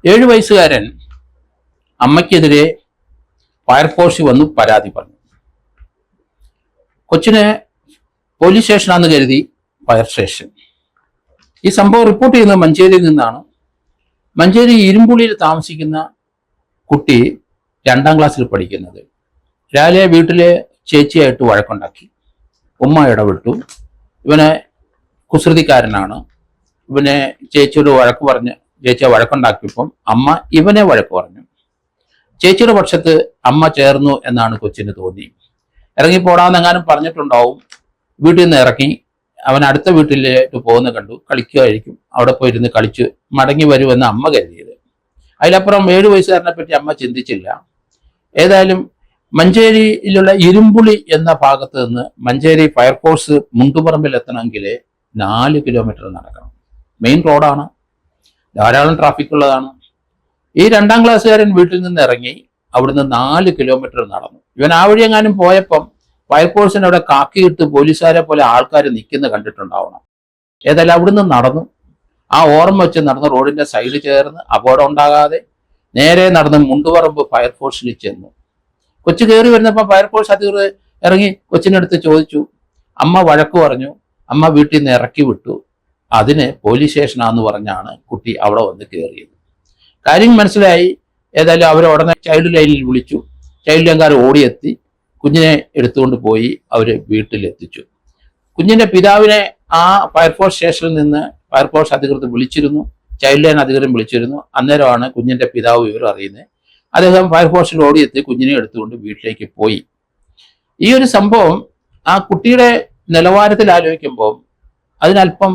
7 വയസ്സുകാരൻ അമ്മയ്ക്കെതിരെ ഫയർഫോഴ്സിൽ വന്ന് പരാതി പറഞ്ഞു. കൊച്ചിനെ പോലീസ് സ്റ്റേഷനാണെന്ന് കരുതി ഫയർ സ്റ്റേഷൻ. ഈ സംഭവം റിപ്പോർട്ട് ചെയ്യുന്നത് മഞ്ചേരിയിൽ നിന്നാണ്. മഞ്ചേരി ഇരുമ്പുളിയിൽ താമസിക്കുന്ന കുട്ടി 2ാം ക്ലാസ്സിൽ പഠിക്കുന്നത്. രാവിലെ വീട്ടിലെ ചേച്ചിയായിട്ട് വഴക്കുണ്ടാക്കി. ഉമ്മ ഇടപെട്ടു. ഇവനെ കുസൃതിക്കാരനാണ്. ഇവനെ ചേച്ചിയോട് വഴക്ക് പറഞ്ഞ് ചേച്ചിയെ വഴക്കുണ്ടാക്കിയപ്പം അമ്മ ഇവനെ വഴക്ക് പറഞ്ഞു. ചേച്ചിയുടെ പക്ഷത്ത് അമ്മ ചേർന്നു എന്നാണ് കൊച്ചിന് തോന്നി. ഇറങ്ങിപ്പോടാന്നെങ്ങാനും പറഞ്ഞിട്ടുണ്ടാവും. വീട്ടിൽ നിന്ന് ഇറങ്ങി അവൻ അടുത്ത വീട്ടിലേക്ക് പോകുന്ന കണ്ടു. കളിക്കുമായിരിക്കും. അവിടെ പോയിരുന്ന് കളിച്ച് മടങ്ങി വരുമെന്ന് അമ്മ കരുതിയത്. അതിലപ്പുറം 7 വയസ്സുകാരനെ പറ്റി അമ്മ ചിന്തിച്ചില്ല. ഏതായാലും മഞ്ചേരിയിലുള്ള ഇരുമ്പുളി എന്ന ഭാഗത്ത് നിന്ന് മഞ്ചേരി ഫയർഫോഴ്സ് മുണ്ടുപറമ്പിൽ എത്തണമെങ്കിൽ 4 കിലോമീറ്റർ നടക്കണം. മെയിൻ റോഡാണ്, ധാരാളം ട്രാഫിക് ഉള്ളതാണ്. ഈ 2ാം ക്ലാസ്സുകാരൻ വീട്ടിൽ നിന്ന് ഇറങ്ങി അവിടുന്ന് 4 കിലോമീറ്റർ നടന്നു. ഇവൻ ആ വഴി എങ്ങാനും പോയപ്പം ഫയർഫോഴ്സിന് അവിടെ കാക്കിയിട്ട് പോലീസുകാരെ പോലെ ആൾക്കാർ നിൽക്കുന്ന കണ്ടിട്ടുണ്ടാവണം. ഏതായാലും അവിടുന്ന് നടന്നു. ആ ഓർമ്മ വെച്ച് നടന്ന് റോഡിന്റെ സൈഡ് ചേർന്ന് അപകടം ഉണ്ടാകാതെ നേരെ നടന്ന് മുണ്ടുപറമ്പ് ഫയർഫോഴ്സിൽ ചെന്നു. കൊച്ചു കയറി വരുന്നപ്പോൾ ഫയർഫോഴ്സ് അധികൃതർ ഇറങ്ങി കൊച്ചിനടുത്ത് ചോദിച്ചു. അമ്മ വഴക്ക് പറഞ്ഞു. അമ്മ വീട്ടിൽ നിന്ന് ഇറക്കി വിട്ടു. അതിന് പോലീസ് സ്റ്റേഷനാന്ന് പറഞ്ഞാണ് കുട്ടി അവിടെ വന്ന് കയറിയത്. കാര്യം മനസ്സിലായി. ഏതായാലും അവർ ഉടനെ ചൈൽഡ് ലൈനിൽ വിളിച്ചു. ചൈൽഡ് ലൈൻകാർ ഓടിയെത്തി കുഞ്ഞിനെ എടുത്തുകൊണ്ട് പോയി അവർ വീട്ടിലെത്തിച്ചു. കുഞ്ഞിന്റെ പിതാവിനെ ആ ഫയർഫോഴ്സ് സ്റ്റേഷനിൽ നിന്ന് ഫയർഫോഴ്സ് അധികൃതർ വിളിച്ചിരുന്നു. ചൈൽഡ് ലൈൻ അധികൃതർ വിളിച്ചിരുന്നു. അന്നേരമാണ് കുഞ്ഞിന്റെ പിതാവ് വിവരം അറിയുന്നത്. അദ്ദേഹം ഫയർഫോഴ്സിൽ ഓടിയെത്തി കുഞ്ഞിനെ എടുത്തുകൊണ്ട് വീട്ടിലേക്ക് പോയി. ഈ ഒരു സംഭവം ആ കുട്ടിയുടെ നിലവാരത്തിൽ ആലോചിക്കുമ്പോൾ അതിനല്പം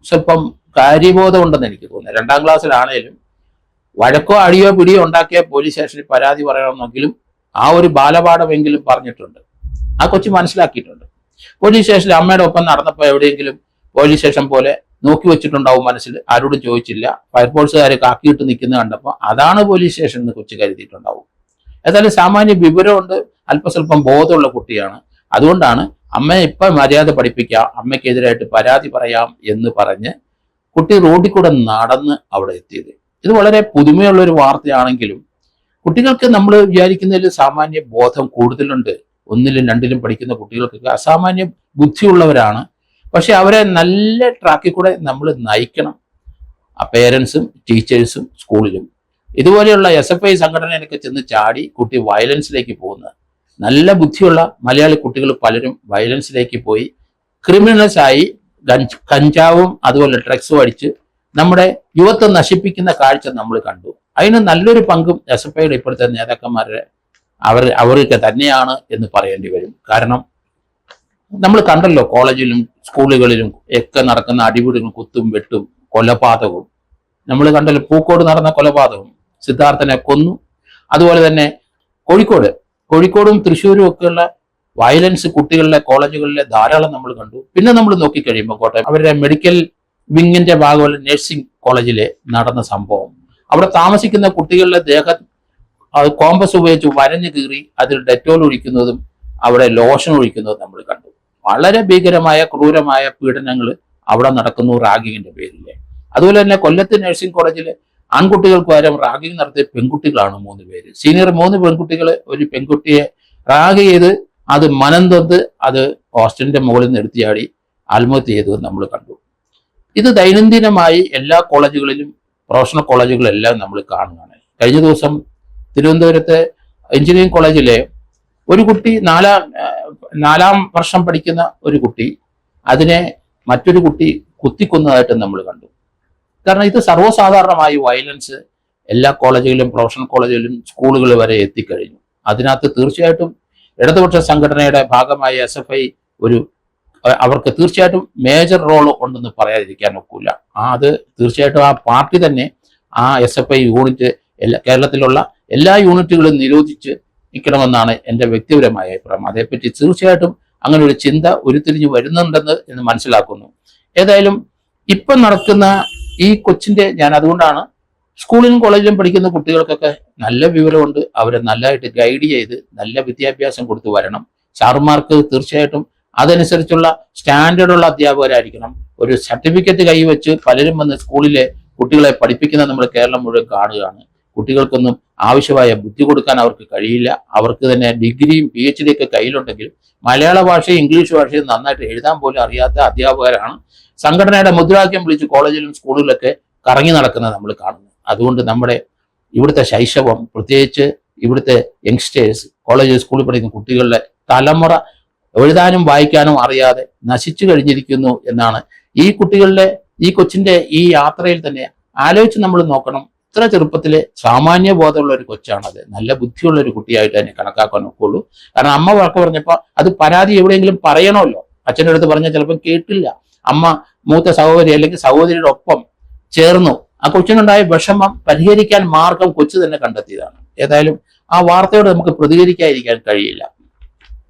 സ്വല്പം കാര്യബോധം ഉണ്ടെന്ന് എനിക്ക് തോന്നുന്നത്. 2ാം ക്ലാസ്സിലാണേലും വഴക്കോ അടിയോ പിടിയോ ഉണ്ടാക്കിയ പോലീസ് സ്റ്റേഷനിൽ പരാതി പറയണമെന്നെങ്കിലും ആ ഒരു ബാലപാഠമെങ്കിലും പറഞ്ഞിട്ടുണ്ട്. ആ കൊച്ചു മനസ്സിലാക്കിയിട്ടുണ്ട്. പോലീസ് സ്റ്റേഷനിൽ അമ്മയുടെ ഒപ്പം നടന്നപ്പോൾ എവിടെയെങ്കിലും പോലീസ് സ്റ്റേഷൻ പോലെ നോക്കി വെച്ചിട്ടുണ്ടാവും മനസ്സിൽ. ആരോടും ചോദിച്ചില്ല. ഫയർഫോഴ്സുകാരെ കാക്കിയിട്ട് നിൽക്കുന്നത് കണ്ടപ്പോൾ അതാണ് പോലീസ് സ്റ്റേഷൻ എന്ന് കൊച്ചു കരുതിയിട്ടുണ്ടാവും. ഏതായാലും സാമാന്യ വിവരമുണ്ട്, അല്പസ്വല്പം ബോധമുള്ള കുട്ടിയാണ്. അതുകൊണ്ടാണ് അമ്മയെ ഇപ്പം മര്യാദ പഠിപ്പിക്കാം, അമ്മയ്ക്കെതിരായിട്ട് പരാതി പറയാം എന്ന് പറഞ്ഞ് കുട്ടി റോഡിൽ കൂടെ നടന്ന് അവിടെ എത്തിയത്. ഇത് വളരെ പുതുമയുള്ളൊരു വാർത്തയാണെങ്കിലും കുട്ടികൾക്ക് നമ്മൾ വിചാരിക്കുന്നതിൽ സാമാന്യ ബോധം കൂടുതലുണ്ട്. 1ലും 2ലും പഠിക്കുന്ന കുട്ടികൾക്കൊക്കെ അസാമാന്യ ബുദ്ധിയുള്ളവരാണ്. പക്ഷെ അവരെ നല്ല ട്രാക്കിൽ കൂടെ നമ്മൾ നയിക്കണം. ആ പേരൻസും ടീച്ചേഴ്സും സ്കൂളിലും. ഇതുപോലെയുള്ള SFI സംഘടനയിലൊക്കെ ചെന്ന് ചാടി കുട്ടി വയലൻസിലേക്ക് പോകുന്നത്. നല്ല ബുദ്ധിയുള്ള മലയാളി കുട്ടികൾ പലരും വയലൻസിലേക്ക് പോയി ക്രിമിനൽസായി കഞ്ചാവും അതുപോലെ ഡ്രഗ്സും അടിച്ച് നമ്മുടെ യുവത്വം നശിപ്പിക്കുന്ന കാഴ്ച നമ്മൾ കണ്ടു. അതിന് നല്ലൊരു പങ്കും SFIയുടെ ഇപ്പോഴത്തെ നേതാക്കന്മാരുടെ അവർക്ക് തന്നെയാണ് എന്ന് പറയേണ്ടി വരും. കാരണം നമ്മൾ കണ്ടല്ലോ കോളേജിലും സ്കൂളുകളിലും ഒക്കെ നടക്കുന്ന അടിപിടികളും കുത്തും വെട്ടും കൊലപാതകവും. നമ്മൾ കണ്ടല്ലോ പൂക്കോട് നടന്ന കൊലപാതകം, സിദ്ധാർത്ഥനെ കൊന്നു. അതുപോലെ തന്നെ കോഴിക്കോടും തൃശ്ശൂരും ഒക്കെയുള്ള വയലൻസ് കുട്ടികളിലെ കോളേജുകളിലെ ധാരാളം നമ്മൾ കണ്ടു. പിന്നെ നമ്മൾ നോക്കിക്കഴിയുമ്പോൾ കോട്ടയം അവരുടെ മെഡിക്കൽ വിങ്ങിന്റെ ഭാഗമുള്ള നഴ്സിംഗ് കോളേജിലെ നടന്ന സംഭവം, അവിടെ താമസിക്കുന്ന കുട്ടികളുടെ ദേഹം കോമ്പസ് ഉപയോഗിച്ച് വരഞ്ഞു കീറി അതിൽ ഡെറ്റോൾ ഒഴിക്കുന്നതും അവിടെ ലോഷൻ ഒഴിക്കുന്നതും നമ്മൾ കണ്ടു. വളരെ ഭീകരമായ ക്രൂരമായ പീഡനങ്ങൾ അവിടെ നടക്കുന്നു റാഗിങ്ങിന്റെ പേരിൽ. അതുപോലെ തന്നെ കൊല്ലത്ത് നഴ്സിംഗ് കോളേജിൽ ആൺകുട്ടികൾക്ക് പകരം റാഗിങ് നടത്തിയ പെൺകുട്ടികളാണ് 3 പേര്. സീനിയർ 3 പെൺകുട്ടികൾ ഒരു പെൺകുട്ടിയെ റാഗ് ചെയ്ത് അത് മനംതൊന്ന് അത് ഹോസ്റ്റലിന്റെ മുകളിൽ നിന്ന് എടുത്തിയാടി ആത്മഹത്യ ചെയ്തത് നമ്മൾ കണ്ടു. ഇത് ദൈനംദിനമായി എല്ലാ കോളേജുകളിലും പ്രൊഫഷണൽ കോളേജുകളെല്ലാം നമ്മൾ കാണുകയാണ്. കഴിഞ്ഞ ദിവസം തിരുവനന്തപുരത്തെ എഞ്ചിനീയറിംഗ് കോളേജിലെ ഒരു കുട്ടി 4ാം വർഷം പഠിക്കുന്ന ഒരു കുട്ടി അതിനെ മറ്റൊരു കുട്ടി കുത്തിക്കൊന്നതായിട്ട് നമ്മൾ കണ്ടു. കാരണം ഇത് സർവ്വസാധാരണമായി വയലൻസ് എല്ലാ കോളേജുകളിലും പ്രൊഫഷണൽ കോളേജുകളിലും സ്കൂളുകൾ വരെ എത്തിക്കഴിഞ്ഞു. അതിനകത്ത് തീർച്ചയായിട്ടും ഇടതുപക്ഷ സംഘടനയുടെ ഭാഗമായ SFI അവർക്ക് തീർച്ചയായിട്ടും മേജർ റോൾ ഉണ്ടെന്ന് പറയാതിരിക്കാൻ ഒക്കില്ല. അത് തീർച്ചയായിട്ടും ആ പാർട്ടി തന്നെ ആ SFI യൂണിറ്റ് കേരളത്തിലുള്ള എല്ലാ യൂണിറ്റുകളും നിരോധിച്ച് നിൽക്കണമെന്നാണ് എൻ്റെ വ്യക്തിപരമായ അഭിപ്രായം. അതേപ്പറ്റി തീർച്ചയായിട്ടും അങ്ങനെ ഒരു ചിന്ത ഉരുത്തിരിഞ്ഞു വരുന്നുണ്ടെന്ന് മനസ്സിലാക്കുന്നു. ഏതായാലും ഇപ്പം നടക്കുന്ന ഈ കൊച്ചിന്റെ ഞാൻ അതുകൊണ്ടാണ് സ്കൂളിലും കോളേജിലും പഠിക്കുന്ന കുട്ടികൾക്കൊക്കെ നല്ല വിവരമുണ്ട്. അവരെ നല്ലതായിട്ട് ഗൈഡ് ചെയ്ത് നല്ല വിദ്യാഭ്യാസം കൊടുത്തു വരണം. സാറുമാർക്ക് തീർച്ചയായിട്ടും അതനുസരിച്ചുള്ള സ്റ്റാൻഡേർഡുള്ള അധ്യാപകരായിരിക്കണം. ഒരു സർട്ടിഫിക്കറ്റ് കൈവച്ച് പലരും വന്ന് സ്കൂളിലെ കുട്ടികളെ പഠിപ്പിക്കുന്നത് നമ്മൾ കേരളം മുഴുവൻ കാണുകയാണ്. കുട്ടികൾക്കൊന്നും ആവശ്യമായ ബുദ്ധി കൊടുക്കാൻ അവർക്ക് കഴിയില്ല. അവർക്ക് തന്നെ ഡിഗ്രിയും PhD ഒക്കെ കയ്യിലുണ്ടെങ്കിലും മലയാള ഭാഷയും ഇംഗ്ലീഷ് ഭാഷയും നന്നായിട്ട് എഴുതാൻ പോലും അറിയാത്ത അധ്യാപകരാണ് സംഘടനയുടെ മുദ്രാവാക്യം വിളിച്ച് കോളേജിലും സ്കൂളിലൊക്കെ കറങ്ങി നടക്കുന്നത് നമ്മൾ കാണുന്നത്. അതുകൊണ്ട് നമ്മുടെ ഇവിടുത്തെ ശൈശവം, പ്രത്യേകിച്ച് ഇവിടുത്തെ യങ്സ്റ്റേഴ്സ്, കോളേജ് സ്കൂളിൽ പഠിക്കുന്ന കുട്ടികളുടെ തലമുറ എഴുതാനും വായിക്കാനും അറിയാതെ നശിച്ചു കഴിഞ്ഞിരിക്കുന്നു എന്നാണ് ഈ കൊച്ചിന്റെ ഈ യാത്രയിൽ തന്നെ ആലോചിച്ച് നമ്മൾ നോക്കണം. ഇത്ര ചെറുപ്പത്തിലെ സാമാന്യ ബോധമുള്ള ഒരു കൊച്ചാണത്. നല്ല ബുദ്ധിയുള്ള ഒരു കുട്ടിയായിട്ട് തന്നെ കണക്കാക്കാൻ നോക്കുള്ളൂ. കാരണം അമ്മ വഴക്ക് പറഞ്ഞപ്പോൾ അത് പരാതി എവിടെയെങ്കിലും പറയണമല്ലോ. അച്ഛൻ്റെ അടുത്ത് പറഞ്ഞാൽ ചിലപ്പോൾ കേട്ടില്ല. അമ്മ മൂത്ത സഹോദരി അല്ലെങ്കിൽ സഹോദരിയുടെ ഒപ്പം ചേർന്നു. ആ കൊച്ചിനുണ്ടായ വിഷമം പരിഹരിക്കാൻ മാർഗം കൊച്ചു തന്നെ കണ്ടെത്തിയതാണ്. ഏതായാലും ആ വാർത്തയോട് നമുക്ക് പ്രതികരിക്കാതിരിക്കാൻ കഴിയില്ല.